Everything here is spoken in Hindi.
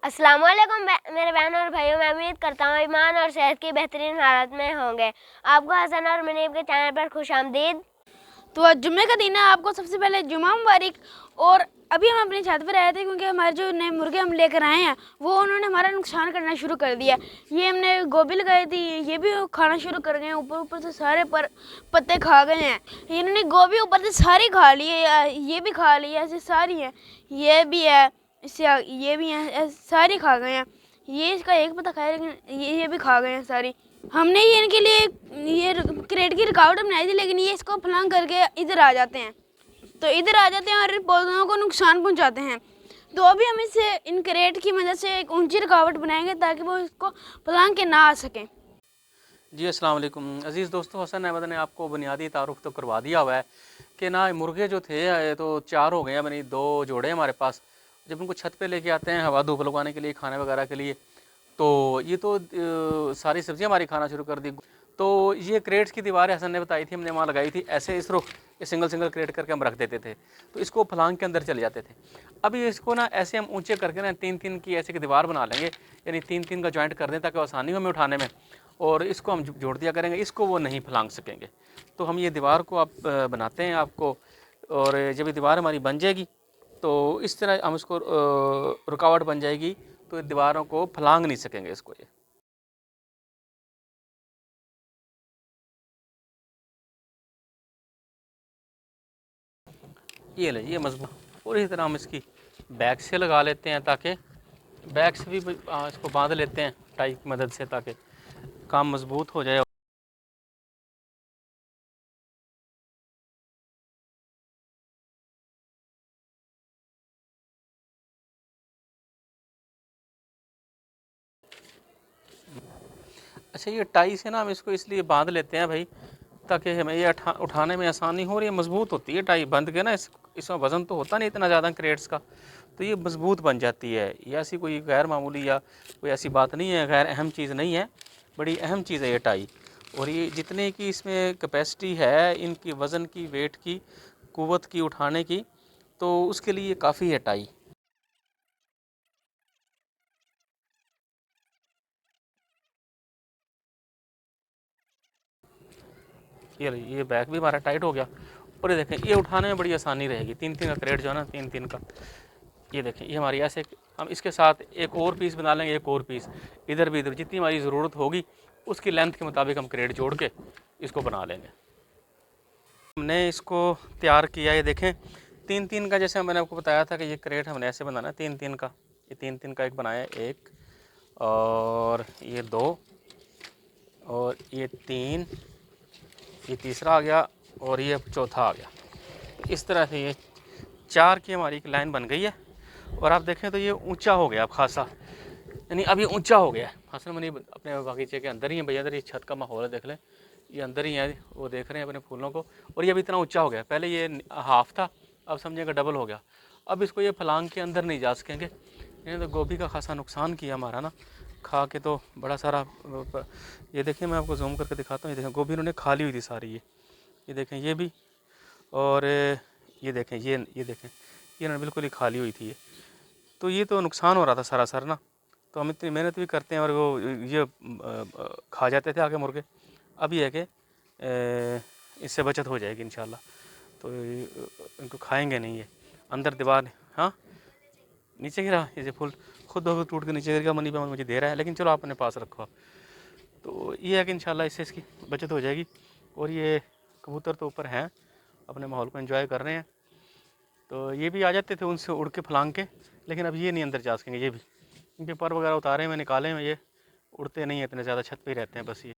अस्सलाम वालेकुम मेरे बहन और भाइयों, मैं उम्मीद करता हूँ ईमान और सेहत की बेहतरीन हालत में होंगे। आपको हसन और मुनीब के चैनल पर खुशामदीद। तो आज जुम्मे का दिन है, आपको सबसे पहले जुम्मा मुबारक। और अभी हम अपनी छत पर आए थे क्योंकि हमारे जो नए मुर्गे हम लेकर आए हैं वो उन्होंने हमारा नुकसान करना शुरू कर दिया। ये हमने गोभी लगाई थी, ये भी खाना शुरू कर गए हैं। ऊपर ऊपर से सारे पत्ते खा गए हैं। इन्होंने गोभी ऊपर से सारी खा ली है, ये भी खा ली है, ऐसे सारी हैं, ये भी है, इससे ये भी हैं, सारी खा गए हैं। ये इसका एक पत्ता खाया, लेकिन ये भी खा गए हैं सारी। हमने ये इनके लिए ये क्रेट की रुकावट बनाई थी, लेकिन ये इसको फलांग करके इधर आ जाते हैं, तो इधर आ जाते हैं और पौधों को नुकसान पहुंचाते हैं। तो अभी हम इसे इन क्रेट की मदद से एक ऊंची रुकावट बनाएंगे ताकि वो इसको फलांग के ना आ सकें। जी अस्सलाम वालेकुम अज़ीज़ दोस्तों, हसन अहमद ने आपको बुनियादी तारुफ तो करवा दिया हुआ है कि ना मुर्गे जो थे तो 4 हो गए हैं, बनी 2 जोड़े हमारे पास। जब उनको छत पे लेके आते हैं हवा धूप लगवाने के लिए, खाने वगैरह के लिए, तो ये तो सारी सब्ज़ियाँ हमारी खाना शुरू कर दी। तो ये क्रेट्स की दीवारें हसन ने बताई थी, हमने वहाँ लगाई थी ऐसे इस रुख, ये सिंगल सिंगल क्रेट करके हम रख देते थे, तो इसको फलांग के अंदर चले जाते थे। अभी इसको ना ऐसे हम ऊंचे करके ना 3-3 की ऐसे की दीवार बना लेंगे, यानी 3-3 का जॉइंट कर दें ताकि आसानी हो हमें उठाने में, और इसको हम जोड़ दिया करेंगे, इसको वो नहीं फलांग सकेंगे। तो हम ये दीवार को आप बनाते हैं आपको, और जब ये दीवार हमारी बन जाएगी तो इस तरह हम इसको रुकावट बन जाएगी, तो दीवारों को फलांग नहीं सकेंगे इसको। ये ले, ये मजबूत पूरी तरह हम इसकी बैक से लगा लेते हैं, ताकि बैक से भी इसको बांध लेते हैं टाई की मदद से, ताकि काम मजबूत हो जाए। अच्छा, ये टाई से ना हम इसको इसलिए बांध लेते हैं भाई, ताकि हमें ये उठाने में आसानी हो। और ये मजबूत होती है टाई बंध के ना, इसमें वज़न तो होता नहीं इतना ज़्यादा क्रेट्स का, तो ये मजबूत बन जाती है। ये ऐसी कोई गैर मामूली या कोई ऐसी बात नहीं है, गैर अहम चीज़ नहीं है, बड़ी अहम चीज़ है ये टाई। और ये जितने की इसमें कैपेसिटी है, इनकी वज़न की, वेट की, क़ुव्वत की, उठाने की, तो उसके लिए काफ़ी है टाई। ये बैक भी हमारा टाइट हो गया। और ये देखें, ये उठाने में बड़ी आसानी रहेगी। 3-3 का क्रेट जो है ना, 3-3 का, ये देखें, ये हमारी ऐसे हम इसके साथ एक और पीस बना लेंगे, एक और पीस इधर भी, इधर जितनी हमारी ज़रूरत होगी उसकी लेंथ के मुताबिक हम क्रेट जोड़ के इसको बना लेंगे। हमने इसको तैयार किया, ये देखें 3-3 का, जैसे मैंने आपको बताया था कि ये क्रेट हमने ऐसे बनाना है 3-3 का। ये 3-3 का एक बनाया, एक और ये 2 और ये 3, ये तीसरा आ गया और ये चौथा आ गया। इस तरह से ये 4 की हमारी एक लाइन बन गई है। और आप देखें तो ये ऊंचा हो गया अब खासा, यानी अब ये ऊंचा हो गया है। हसन मनी अपने बागीचे के अंदर ही है भैया, अंदर ये छत का माहौल है, देख लें, ये अंदर ही है, वो देख रहे हैं अपने फूलों को। और ये अभी इतना ऊंचा हो गया, पहले ये हाफ था, अब समझेगा डबल हो गया। अब इसको ये फलांग के अंदर नहीं जा सकेंगे। इन्हें तो गोभी का खासा नुकसान किया हमारा ना, खा के तो बड़ा सारा। ये देखें, मैं आपको जूम करके दिखाता हूँ, ये देखें गोभी इन्होंने खा ली हुई थी सारी। ये देखें, ये भी, और ये देखें, ये देखें, ये इन्होंने बिल्कुल ही खाली हुई थी ये। तो ये तो नुकसान हो रहा था सारा सर ना, तो हम इतनी मेहनत भी करते हैं और वो ये खा जाते थे आगे मुर्गे। अब ये है कि इससे बचत हो जाएगी इंशाल्लाह, तो इनको खाएंगे नहीं ये। अंदर दीवार, हाँ नीचे गिरा, ये फूल खुद ब खुद टूट के नीचे गिर गया। मनी पे मुझे दे रहा है, लेकिन चलो आप अपने पास रखो। तो ये है कि इंशाल्लाह इससे इसकी बचत हो जाएगी। और ये कबूतर तो ऊपर हैं, अपने माहौल को एंजॉय कर रहे हैं। तो ये भी आ जाते थे उनसे उड़ के फलांग के, लेकिन अब ये नहीं अंदर जा सकेंगे। ये भी इनके पर वगैरह उतारे में निकाले में, ये उड़ते नहीं है इतने ज़्यादा, छत पे ही रहते हैं बस ये।